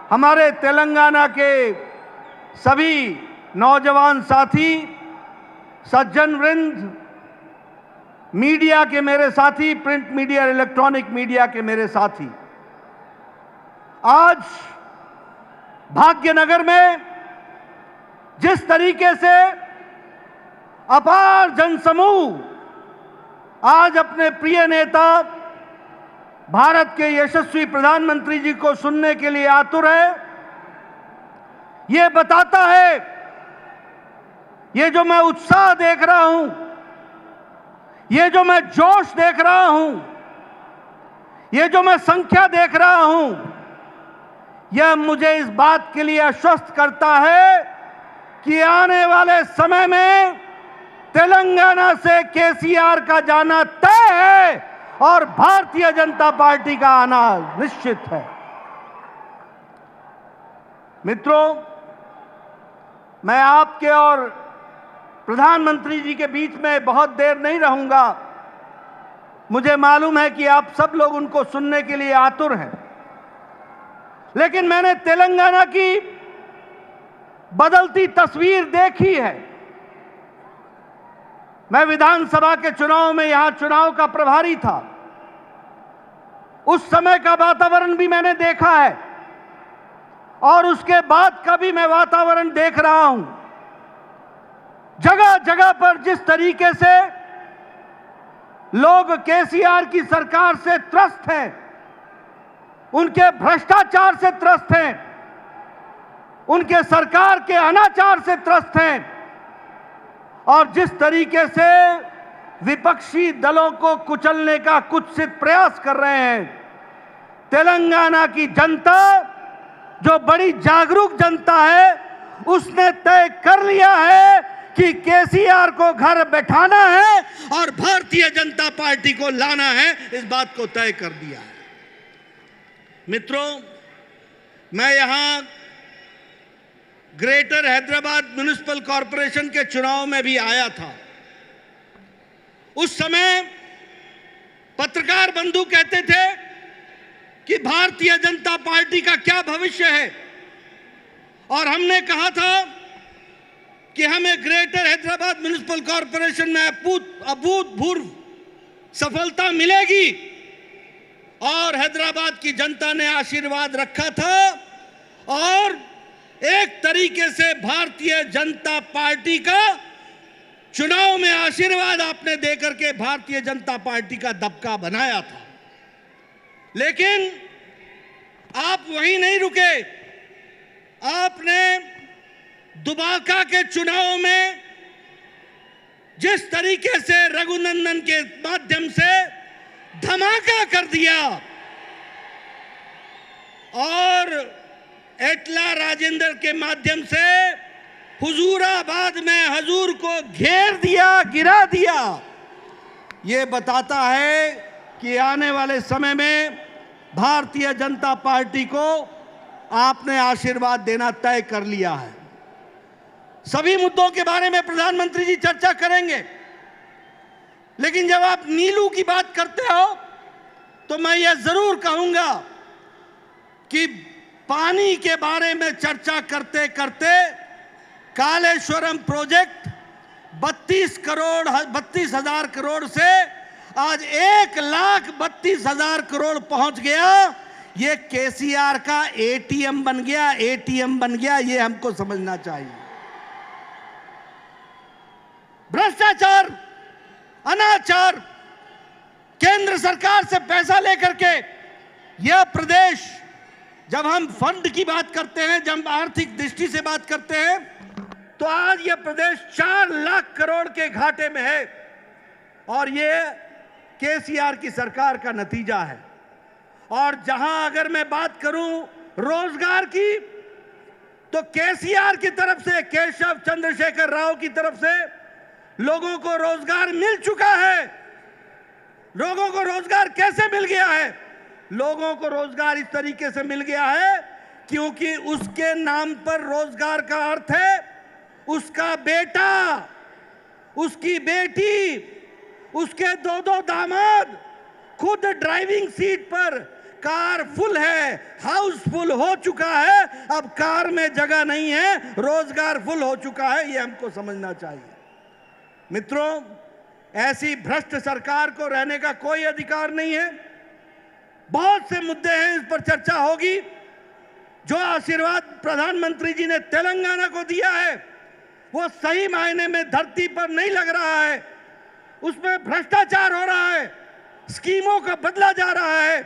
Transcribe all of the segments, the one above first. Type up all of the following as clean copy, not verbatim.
हमारे तेलंगाना के सभी नौजवान साथी, सज्जन वृंद, मीडिया के मेरे साथी, प्रिंट मीडिया, इलेक्ट्रॉनिक मीडिया के मेरे साथी, आज भाग्यनगर में जिस तरीके से अपार जनसमूह आज अपने प्रिय नेता भारत के यशस्वी प्रधानमंत्री जी को सुनने के लिए आतुर है, ये बताता है, ये जो मैं उत्साह देख रहा हूं, ये जो मैं जोश देख रहा हूं, ये जो मैं संख्या देख रहा हूं, यह मुझे इस बात के लिए आश्वस्त करता है कि आने वाले समय में तेलंगाना से केसीआर का जाना तय है और भारतीय जनता पार्टी का आना निश्चित है। मित्रों, मैं आपके और प्रधानमंत्री जी के बीच में बहुत देर नहीं रहूंगा। मुझे मालूम है कि आप सब लोग उनको सुनने के लिए आतुर हैं, लेकिन मैंने तेलंगाना की बदलती तस्वीर देखी है। मैं विधानसभा के चुनाव में यहां चुनाव का प्रभारी था। उस समय का वातावरण भी मैंने देखा है और उसके बाद का भी मैं वातावरण देख रहा हूं। जगह जगह पर जिस तरीके से लोग केसीआर की सरकार से त्रस्त हैं, उनके भ्रष्टाचार से त्रस्त हैं, उनके सरकार के अनाचार से त्रस्त हैं, और जिस तरीके से विपक्षी दलों को कुचलने का कुत्सित प्रयास कर रहे हैं, तेलंगाना की जनता जो बड़ी जागरूक जनता है, उसने तय कर लिया है कि केसीआर को घर बैठाना है और भारतीय जनता पार्टी को लाना है। इस बात को तय कर दिया है। मित्रों, मैं यहां ग्रेटर हैदराबाद म्युनिसिपल कॉरपोरेशन के चुनाव में भी आया था। उस समय पत्रकार बंधु कहते थे कि भारतीय जनता पार्टी का क्या भविष्य है, और हमने कहा था कि हमें ग्रेटर हैदराबाद म्युनिसिपल कॉरपोरेशन में अभूतपूर्व सफलता मिलेगी, और हैदराबाद की जनता ने आशीर्वाद रखा था और एक तरीके से भारतीय जनता पार्टी का चुनाव में आशीर्वाद आपने देकर के भारतीय जनता पार्टी का दबका बनाया था। लेकिन आप वहीं नहीं रुके। आपने दुबाका के चुनाव में जिस तरीके से रघुनंदन के माध्यम से धमाका कर दिया और एटला राजेंद्र के माध्यम से हुजूराबाद में हजूर को घेर दिया, गिरा दिया, ये बताता है कि आने वाले समय में भारतीय जनता पार्टी को आपने आशीर्वाद देना तय कर लिया है। सभी मुद्दों के बारे में प्रधानमंत्री जी चर्चा करेंगे, लेकिन जब आप नीलू की बात करते हो तो मैं यह जरूर कहूंगा कि पानी के बारे में चर्चा करते करते कालेश्वरम प्रोजेक्ट 32,000 करोड़ से आज 1,32,000 करोड़ पहुंच गया। ये केसीआर का एटीएम बन गया, एटीएम बन गया। ये हमको समझना चाहिए। भ्रष्टाचार, अनाचार, केंद्र सरकार से पैसा लेकर के यह प्रदेश, जब हम फंड की बात करते हैं, जब आर्थिक दृष्टि से बात करते हैं, तो आज यह प्रदेश 4 लाख करोड़ के घाटे में है, और यह केसीआर की सरकार का नतीजा है। और जहां अगर मैं बात करूं रोजगार की, तो केसीआर की तरफ से, केशव चंद्रशेखर राव की तरफ से लोगों को रोजगार मिल चुका है। लोगों को रोजगार कैसे मिल गया है? लोगों को रोजगार इस तरीके से मिल गया है क्योंकि उसके नाम पर रोजगार का अर्थ है उसका बेटा, उसकी बेटी, उसके 2-2 दामाद खुद ड्राइविंग सीट पर कार फुल है, हाउस फुल हो चुका है, अब कार में जगह नहीं है, रोजगार फुल हो चुका है, ये हमको समझना चाहिए। मित्रों, ऐसी भ्रष्ट सरकार को रहने का कोई अधिकार नहीं है। बहुत से मुद्दे हैं, इस पर चर्चा होगी। जो आशीर्वाद प्रधानमंत्री जी ने तेलंगाना को दिया है वो सही मायने में धरती पर नहीं लग रहा है। उसमें भ्रष्टाचार हो रहा है, स्कीमों का बदला जा रहा है,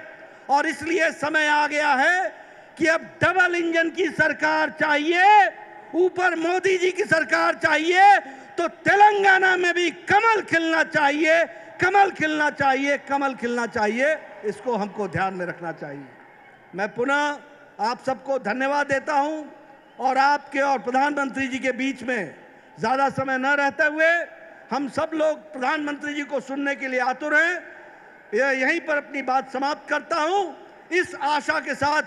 और इसलिए समय आ गया है कि अब डबल इंजन की सरकार चाहिए, ऊपर मोदी जी की सरकार चाहिए, तो तेलंगाना में भी कमल खिलना चाहिए, कमल खिलना चाहिए, कमल खिलना चाहिए। इसको हमको ध्यान में रखना चाहिए। मैं पुनः आप सबको धन्यवाद देता हूं और आपके और प्रधानमंत्री जी के बीच में ज्यादा समय न रहते हुए हम सब लोग प्रधानमंत्री जी को सुनने के लिए आतुर हैं। यहीं पर अपनी बात समाप्त करता हूं, इस आशा के साथ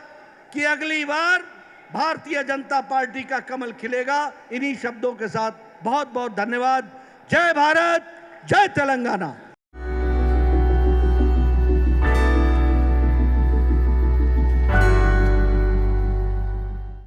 कि अगली बार भारतीय जनता पार्टी का कमल खिलेगा। इन्हीं शब्दों के साथ बहुत बहुत धन्यवाद। जय भारत, जय तेलंगाना।